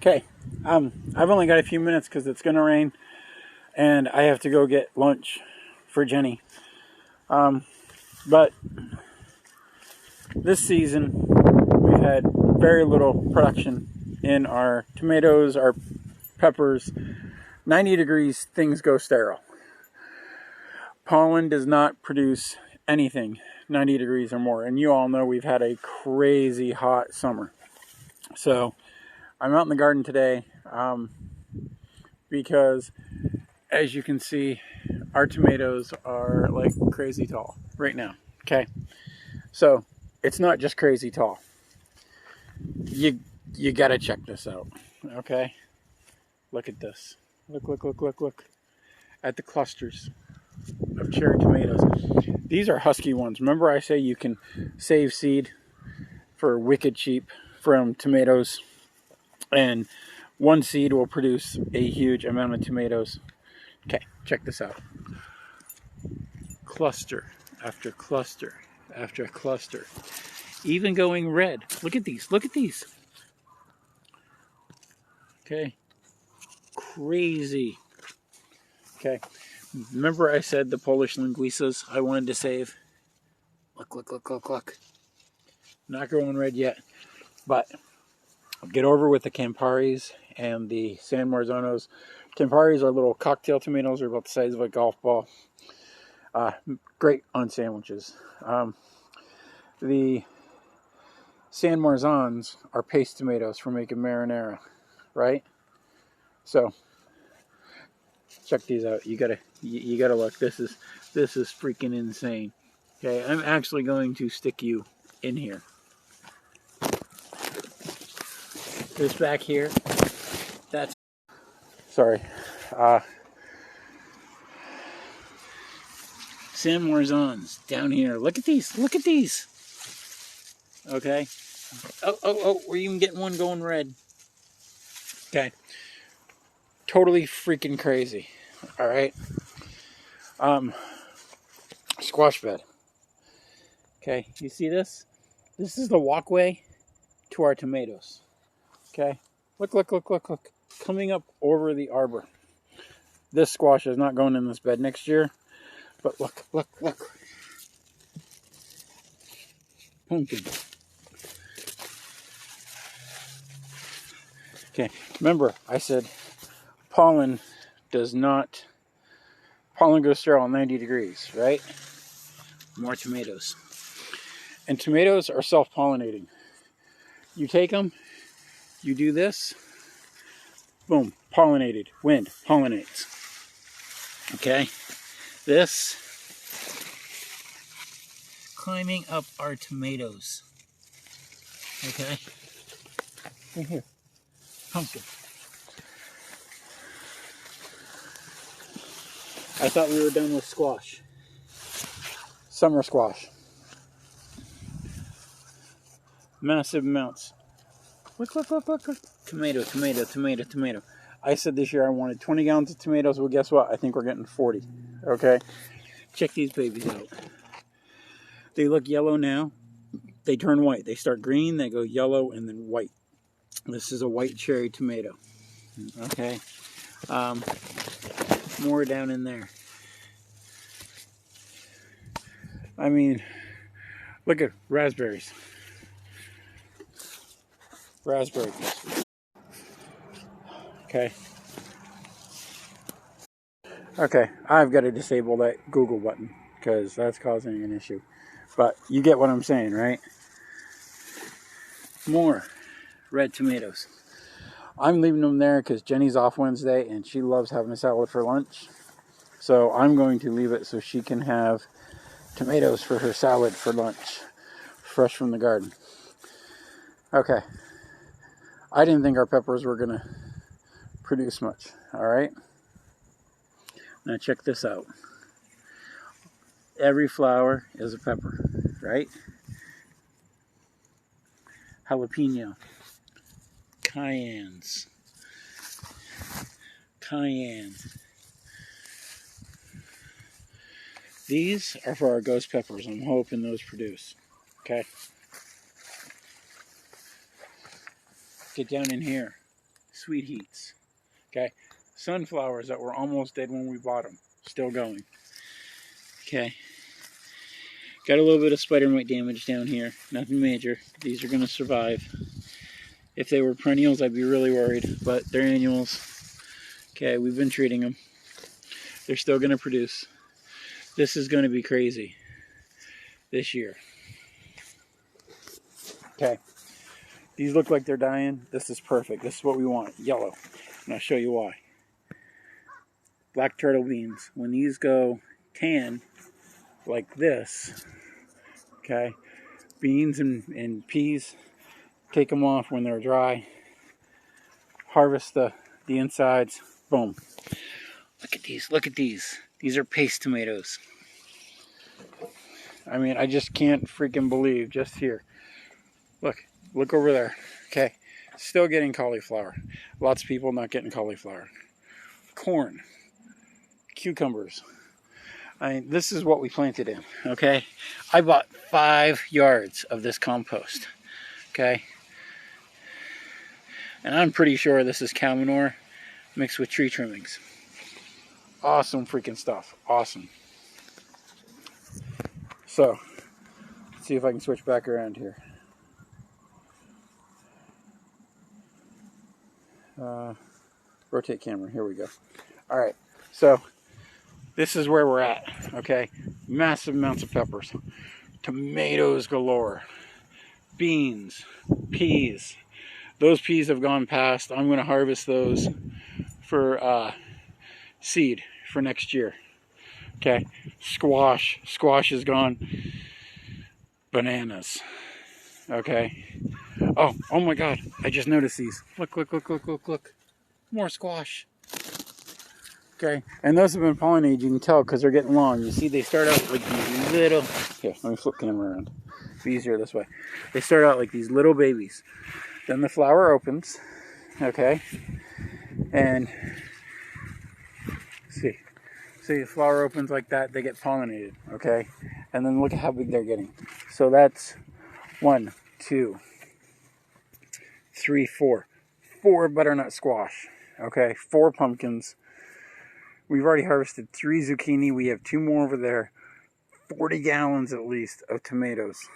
Okay, I've only got a few minutes because it's going to rain, and I have to go get lunch for Jenny. But this season, we've had very little production in our tomatoes, our peppers. 90 degrees, things go sterile. Pollen does not produce anything 90 degrees or more, and you all know we've had a crazy hot summer. So I'm out in the garden today because, as you can see, our tomatoes are like crazy tall right now. Okay, so it's not just crazy tall. You gotta check this out. Okay, look at this. Look at the clusters of cherry tomatoes. These are husky ones. Remember I say you can save seed for wicked cheap from tomatoes, and one seed will produce a huge amount of tomatoes. Okay, check this out. Cluster after cluster after cluster, even going red. Look at these. Okay, crazy. Okay, remember I said the Polish linguiças I wanted to save? Look. Not growing red yet, but I'll get over with the Camparis and the San Marzanos. Camparis are little cocktail tomatoes. They're about the size of a golf ball. Great on sandwiches. The San Marzans are paste tomatoes for making marinara, right? So check these out. You gotta look. This is freaking insane. Okay, I'm actually going to stick you in here. This back here, that's sorry. San Marzans down here. Look at these. Okay. Oh, we're even getting one going red. Okay. Totally freaking crazy. All right. Squash bed. Okay. You see this? This is the walkway to our tomatoes. Okay. Look. Coming up over the arbor. This squash is not going in this bed next year. But look. Pumpkin. Okay, remember I said pollen goes sterile 90 degrees, right? More tomatoes. And tomatoes are self-pollinating. You take them, you do this, boom, pollinated. Wind pollinates. Okay, this climbing up our tomatoes. Okay, right here, pumpkin. I thought we were done with squash. Summer squash. Massive amounts. Look. Tomato. I said this year I wanted 20 gallons of tomatoes. Well, guess what? I think we're getting 40. Okay? Check these babies out. They look yellow now. They turn white. They start green, they go yellow, and then white. This is a white cherry tomato. Okay? More down in there. I mean, look at raspberries. Raspberry clusters. Okay, I've got to disable that Google button because that's causing an issue. But you get what I'm saying, right? More red tomatoes. I'm leaving them there because Jenny's off Wednesday and she loves having a salad for lunch. So I'm going to leave it so she can have tomatoes for her salad for lunch, fresh from the garden. Okay. I didn't think our peppers were going to produce much. All right. Now check this out. Every flower is a pepper, right? Jalapeno. Cayenne. These are for our ghost peppers. I'm hoping those produce. Okay. Get down in here. sweet heats. Okay, sunflowers that were almost dead when we bought them, still going. Okay, got a little bit of spider mite damage down here, nothing major. These are going to survive. If they were perennials, I'd be really worried, but they're annuals. Okay, we've been treating them. They're still going to produce. This is going to be crazy this year. Okay, these look like they're dying. This is perfect. This is what we want, yellow. And I'll show you why. Black turtle beans. When these go tan, like this, okay, beans and peas, take them off when they're dry. Harvest the insides. Boom. Look at these. Look at these. These are paste tomatoes. I mean, I just can't freaking believe just here. Look over there. Okay, still getting cauliflower. Lots of people not getting cauliflower. Corn, cucumbers. I mean, this is what we planted in. Okay, I bought 5 yards of this compost. Okay, and I'm pretty sure this is cow manure mixed with tree trimmings. Awesome freaking stuff. Awesome. So, let's see if I can switch back around here. Rotate camera. Here we go. All right. So, this is where we're at. Okay. Massive amounts of peppers. Tomatoes galore. Beans. Peas. Those peas have gone past. I'm going to harvest those for seed for next year. Okay. Squash. Squash is gone. Bananas. Okay. Oh my God. I just noticed these. Look. More squash. Okay. And those have been pollinated. You can tell because they're getting long. You see, they start out like these little... Here, let me flip the camera around. It's easier this way. They start out like these little babies. Then the flower opens. Okay. And... See the flower opens like that. They get pollinated. Okay. And then look at how big they're getting. So that's 1, 2, 3, 4. 4 butternut squash. Okay, 4 pumpkins. We've already harvested 3 zucchini. We have 2 more over there. 40 gallons at least of tomatoes.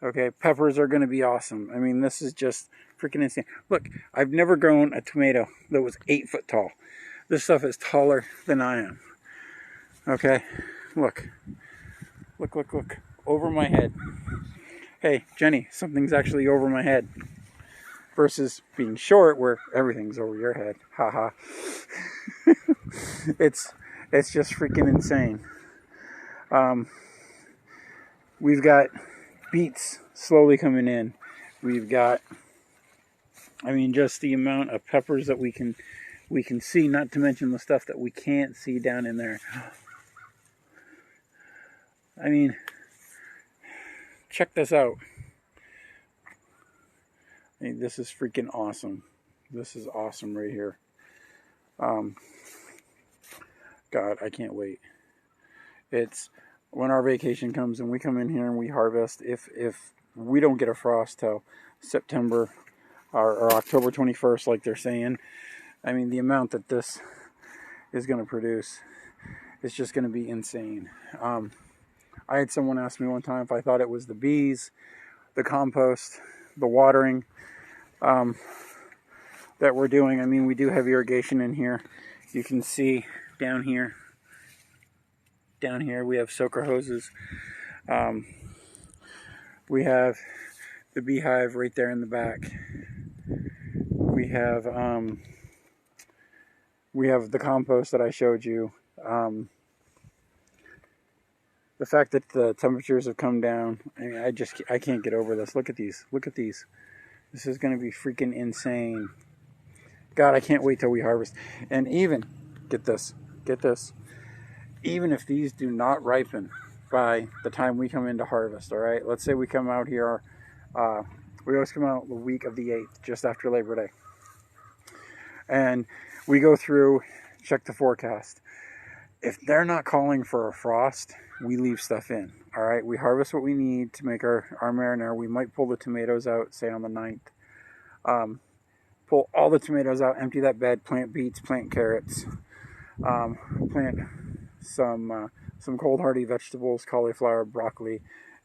Okay, peppers are going to be awesome. I mean, this is just freaking insane. Look, I've never grown a tomato that was 8 foot tall. This stuff is taller than I am. Okay, look. Over my head. Hey, Jenny, something's actually over my head. Versus being short where everything's over your head. Haha. It's just freaking insane. We've got beets slowly coming in. We've got, I mean, just the amount of peppers that we can see, not to mention the stuff that we can't see down in there. I mean, check this out. I mean, this is freaking awesome. This is awesome right here. God, I can't wait. It's when our vacation comes and we come in here and we harvest. If we don't get a frost till September or October 21st, like they're saying, I mean, the amount that this is going to produce is just going to be insane. I had someone ask me one time if I thought it was the bees, the compost, the watering that we're doing. I mean, we do have irrigation in here. You can see down here we have soaker hoses. We have the beehive right there in the back. We have the compost that I showed you. The fact that the temperatures have come down, I mean, I can't get over this. Look at these. This is going to be freaking insane. God, I can't wait till we harvest. And even, get this. Even if these do not ripen by the time we come in to harvest, all right? Let's say we come out here, we always come out the week of the 8th, just after Labor Day. And we go through, check the forecast. If they're not calling for a frost, we leave stuff in, all right? We harvest what we need to make our marinara. We might pull the tomatoes out, say on the 9th. pull all the tomatoes out, empty that bed, plant beets, plant carrots, plant some cold hardy vegetables, cauliflower, broccoli,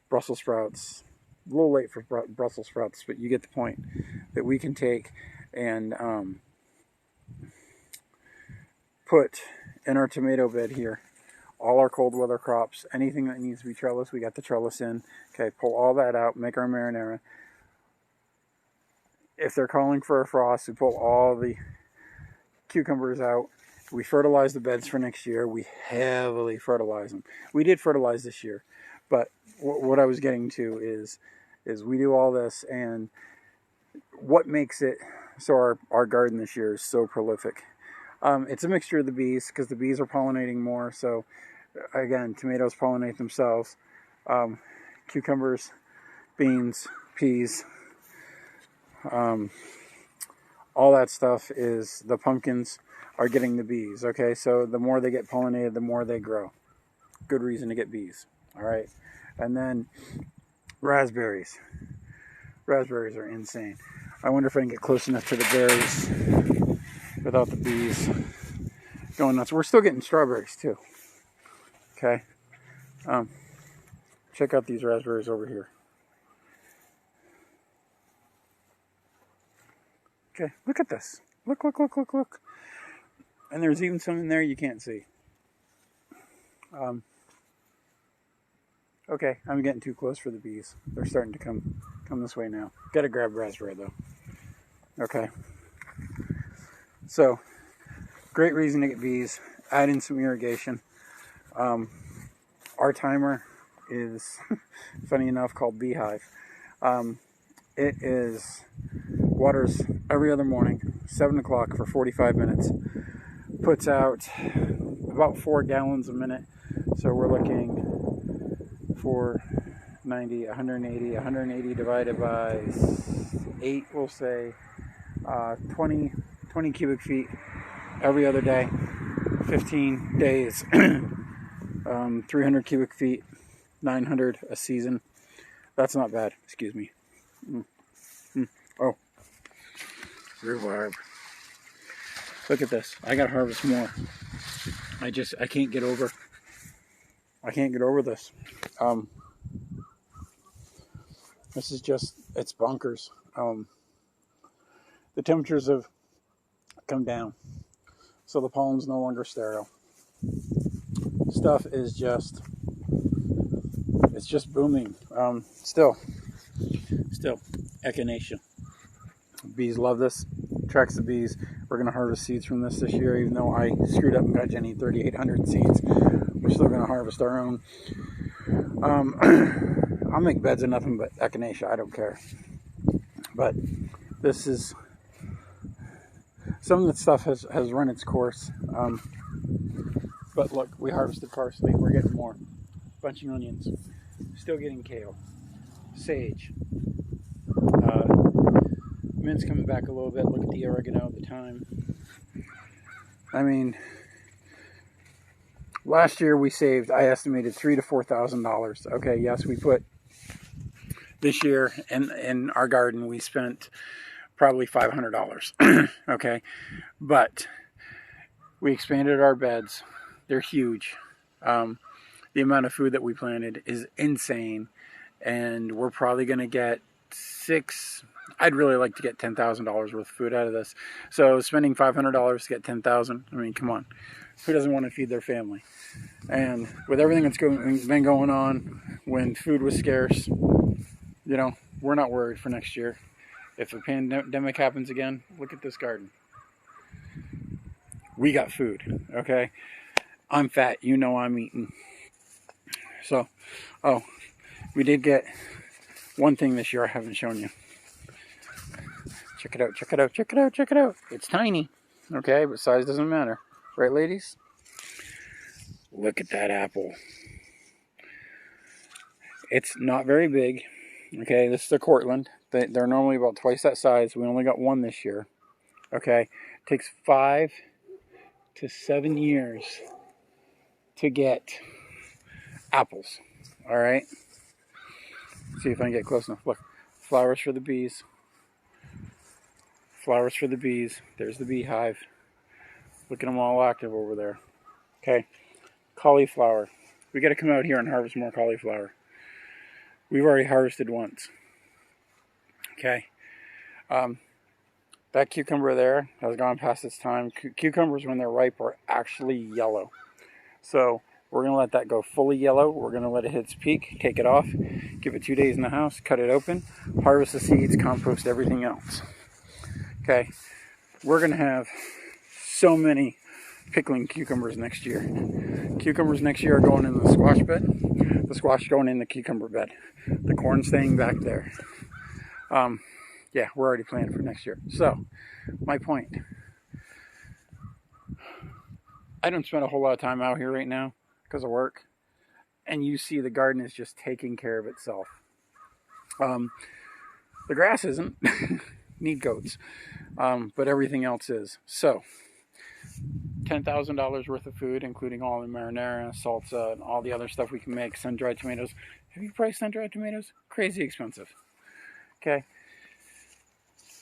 Brussels sprouts. A little late for Brussels sprouts, but you get the point, that we can take and put in our tomato bed here. All our cold weather crops, anything that needs to be trellis, we got the trellis in. Okay, pull all that out, make our marinara. If they're calling for a frost, we pull all the cucumbers out. We fertilize the beds for next year. We heavily fertilize them. We did fertilize this year, but what I was getting to is we do all this, and what makes it so our garden this year is so prolific. It's a mixture of the bees, because the bees are pollinating more. So again, tomatoes pollinate themselves. Cucumbers, beans, peas, all that stuff is, the pumpkins are getting the bees. Okay, so the more they get pollinated, the more they grow. Good reason to get bees. All right, and then raspberries. Raspberries are insane. I wonder if I can get close enough to the berries without the bees going nuts. We're still getting strawberries too. Okay, check out these raspberries over here. Okay, look at this. Look, look, look, look, look. And there's even some in there you can't see. Okay, I'm getting too close for the bees. They're starting to come this way now. Gotta grab raspberry though. Okay. So, great reason to get bees. Add in some irrigation. Our timer is, funny enough, called Beehive. It is waters every other morning, 7 o'clock for 45 minutes. Puts out about 4 gallons a minute. So we're looking for 90, 180, 180 divided by 8, we'll say 20 cubic feet every other day, 15 days, 300 cubic feet, 900 a season. That's not bad, excuse me. Oh, rhubarb. Look at this. I gotta harvest more. I can't get over this. This is just, it's bonkers. The temperatures have come down, so the pollen's no longer sterile. Stuff is just, it's just booming. Still, echinacea. Bees love this. Attracts the bees. We're going to harvest seeds from this year, even though I screwed up and got Jenny 3,800 seeds. We're still going to harvest our own. I'll make beds of nothing but echinacea. I don't care. But this is, some of the stuff has run its course. But look, we harvested parsley. We're getting more. Bunching onions. Still getting kale. Sage. Mint's coming back a little bit. Look at the oregano, the thyme. I mean, last year we saved, I estimated $3,000 to $4,000. Okay, yes, we put, this year in our garden we spent probably $500. Okay, but we expanded our beds. They're huge. The amount of food that we planted is insane, and we're probably going to get I'd really like to get $10,000 worth of food out of this. So spending $500 to get $10,000, I mean, come on. Who doesn't want to feed their family? And with everything that's been going on, when food was scarce, you know, we're not worried for next year. If a pandemic happens again, look at this garden. We got food, okay? I'm fat, you know I'm eating. So, oh, we did get one thing this year I haven't shown you. Check it out, check it out, check it out, check it out. It's tiny, okay, but size doesn't matter. Right, ladies? Look at that apple. It's not very big, okay? This is the Cortland. They're normally about twice that size. We only got one this year, okay? It takes 5 to 7 years to get apples, all right? See if I can get close enough. Look, flowers for the bees. Flowers for the bees. There's the beehive. Look at them all active over there. Okay, cauliflower. We got to come out here and harvest more cauliflower. We've already harvested once. Okay. That cucumber there has gone past its time. Cucumbers, when they're ripe, are actually yellow. So we're going to let that go fully yellow. We're going to let it hit its peak, take it off, give it 2 days in the house, cut it open, harvest the seeds, compost everything else. Okay. We're going to have so many pickling cucumbers next year. Cucumbers next year are going in the squash bed. The squash going in the cucumber bed. The corn staying back there. Yeah, we're already planning for next year. So, my point. I don't spend a whole lot of time out here right now because of work. And you see the garden is just taking care of itself. The grass isn't. Need goats. But everything else is. So, $10,000 worth of food, including all the marinara, salsa, and all the other stuff we can make. Sun-dried tomatoes. Have you priced sun-dried tomatoes? Crazy expensive. Okay.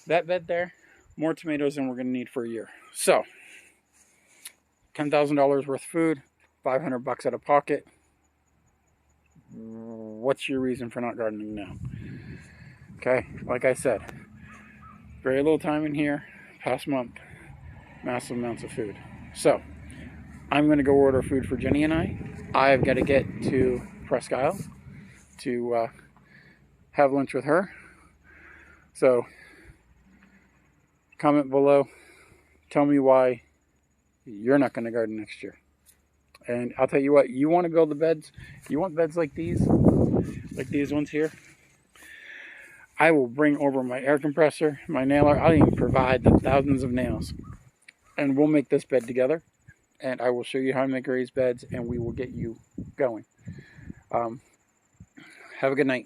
That bed there, more tomatoes than we're going to need for a year. So, $10,000 worth of food, $500 out of pocket. What's your reason for not gardening now? Okay, like I said, very little time in here, past month, massive amounts of food. So, I'm going to go order food for Jenny and I. I've got to get to Presque Isle to have lunch with her. So, comment below. Tell me why you're not going to garden next year. And I'll tell you what, you want to build the beds? You want beds like these ones here? I will bring over my air compressor, my nailer. I'll even provide the thousands of nails. And we'll make this bed together. And I will show you how to make raised beds, and we will get you going. Have a good night.